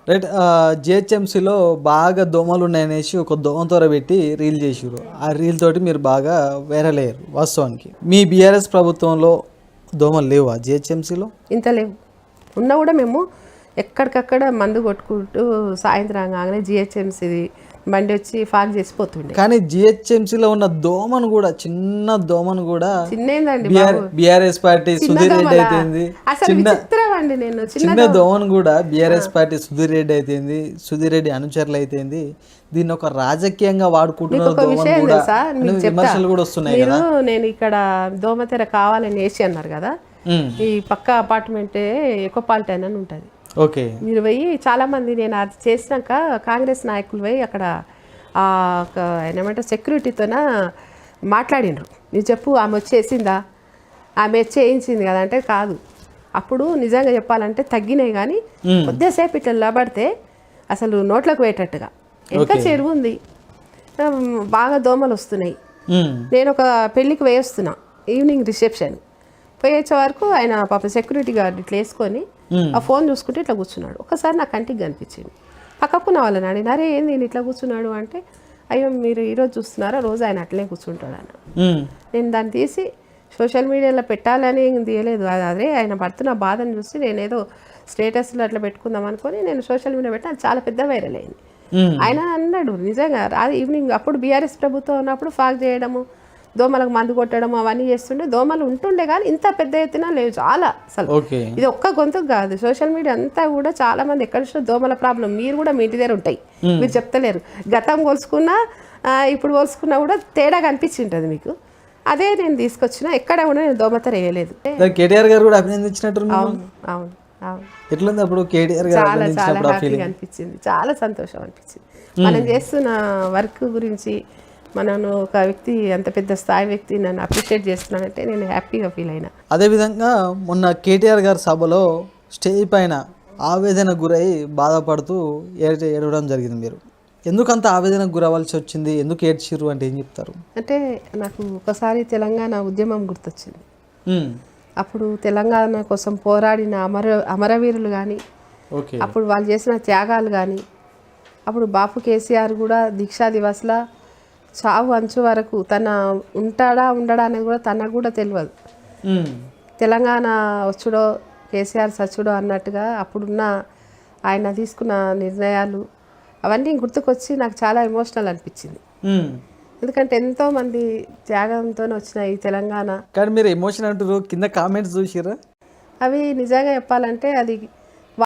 Right. జిహెచ్ఎంసీలో బాగా దోమలు ఉన్నాయనేసి ఒక దోమతోర పెట్టి రీల్ చేసిర్రు. ఆ రీల్ తోటి మీరు బాగా వైరల్ అయ్యారు. వాస్తవానికి మీ బీఆర్ఎస్ ప్రభుత్వంలో దోమలు లేవా జిహెచ్ఎంసీలో? ఇంత లేవు. ఉన్నా కూడా మేము ఎక్కడికక్కడ మందు కొట్టుకుంటూ సాయంత్రం కాగానే జిహెచ్ఎంసీది బండి వచ్చి ఫాగ్ చేసిపోతుండే. కానీ జిహెచ్ఎంసీలో ఉన్న దోమను కూడా చిన్న దోమను కూడా చిన్నేందండి బీఆర్ఎస్ పార్టీ సుధీర్ రెడ్డి అయితేంది. అసలు విచిత్రం అండి. నేను చిన్న దోమను కూడా బీఆర్ఎస్ పార్టీ సుధీర్ రెడ్డి అయితేంది, సుధీర్ రెడ్డి అనుచరులు అయితేంది, దీన్ని ఒక రాజకీయంగా వాడుకుంటున్నారు. విమర్శలు కూడా వస్తున్నాయి కదా. నేను ఇక్కడ దోమతెర కావాలని వేసి అన్నారు కదా, ఈ పక్క అపార్ట్మెంటే ఎకోపాలిటైన్ అని ఉంటుంది. ఓకే, మీరు పోయి చాలామంది నేను అది చేసినాక కాంగ్రెస్ నాయకులు పోయి అక్కడ ఏమంటే సెక్యూరిటీతోన మాట్లాడినరు. మీరు చెప్పు ఆమె వచ్చేసిందా, ఆమె వచ్చేయించింది కదా అంటే కాదు. అప్పుడు నిజంగా చెప్పాలంటే తగ్గినాయి, కానీ కొద్దిసేపు ఇట్లా నిలబడితే అసలు నోట్లోకి పోయేటట్టుగా. ఇంకా చెరువు ఉంది, బాగా దోమలు వస్తున్నాయి. నేను ఒక పెళ్ళికి వేస్తున్నా, ఈవినింగ్ రిసెప్షన్ పోయేచ్చే వరకు ఆయన పాప సెక్యూరిటీ గార్డ్ ఇట్లా వేసుకొని ఆ ఫోన్ చూసుకుంటే ఇట్లా కూర్చున్నాడు. ఒకసారి నా కంటికి కనిపించింది. పక్కకున్న వాళ్ళని అడిగిన, అరే ఏంది నేను ఇట్లా కూర్చున్నాడు అంటే, అయ్యో మీరు ఈరోజు చూస్తున్నారా, రోజు ఆయన అట్లనే కూర్చుంటాడు అన్న. నేను దాన్ని తీసి సోషల్ మీడియాలో పెట్టాలని తీయలేదు. అదే ఆయన పడుతున్న బాధను చూసి నేను ఏదో స్టేటస్లో అట్లా పెట్టుకుందాం అనుకొని నేను సోషల్ మీడియా పెట్టి అది చాలా పెద్ద వైరల్ అయింది. ఆయన అన్నాడు నిజంగా ఈవినింగ్ అప్పుడు బీఆర్ఎస్ ప్రభుత్వం ఉన్నప్పుడు ఫాగ్ చేయడము, దోమలకు మందు కొట్టడం అవన్నీ చేస్తుండే. దోమలు ఉంటుండే కానీ ఇంత పెద్ద ఎత్తున లేవు చాలా. అసలు ఇది ఒక్క గొంతుకు కాదు, సోషల్ మీడియా అంతా కూడా చాలా మంది ఎక్కడ చూసినా దోమల ప్రాబ్లం. మీరు కూడా మీ ఇంటి దగ్గర ఉంటాయి, మీరు చెప్తలేరు. గతం పోల్చుకున్నా ఇప్పుడు పోల్చుకున్నా కూడా తేడా కనిపించింటుంది మీకు. అదే నేను తీసుకొచ్చిన, ఎక్కడ కూడా నేను దోమతెర వేయలేదు. కేటీఆర్ గారు కూడా అభినందించినట్టు. అవును అవును అవును. ఎట్లుంది అప్పుడు కేటీఆర్ గారు? చాలా చాలా హ్యాపీగా అనిపించింది, చాలా సంతోషం అనిపించింది. మనం చేస్తున్న వర్క్ గురించి మనం ఒక వ్యక్తి అంత పెద్ద స్థాయి వ్యక్తి నన్ను అప్రిషియేట్ చేస్తున్నానంటే నేను హ్యాపీగా ఫీల్ అయినా. అదేవిధంగా మొన్న కేటీఆర్ గారి సభలో స్టేజ్ పైన ఆవేదన గురై బాధపడుతూ ఏడవడం జరిగింది. మీరు ఎందుకంత ఆవేదనకు గురవలసి వచ్చింది, ఎందుకు ఏడ్చిర్రు అంటే ఏం చెప్తారు? అంటే నాకు ఒకసారి తెలంగాణ ఉద్యమం గుర్తొచ్చింది. అప్పుడు తెలంగాణ కోసం పోరాడిన అమరవీరులు కానీ, అప్పుడు వాళ్ళు చేసిన త్యాగాలు కానీ, అప్పుడు బాపు కేసీఆర్ కూడా దీక్షా దివస్లా చావు అంచు వరకు తన ఉంటాడా ఉండడా అనేది కూడా తనకు కూడా తెలియదు. తెలంగాణ వచ్చుడో కేసీఆర్ సచ్చుడో అన్నట్టుగా అప్పుడున్న ఆయన తీసుకున్న నిర్ణయాలు అవన్నీ గుర్తుకొచ్చి నాకు చాలా ఎమోషనల్ అనిపించింది. ఎందుకంటే ఎంతోమంది త్యాగంతో వచ్చిన ఈ తెలంగాణ. కానీ మీరు ఎమోషన్ అంటారు, కింద కామెంట్స్ చూసిరా? అవి నిజంగా చెప్పాలంటే అది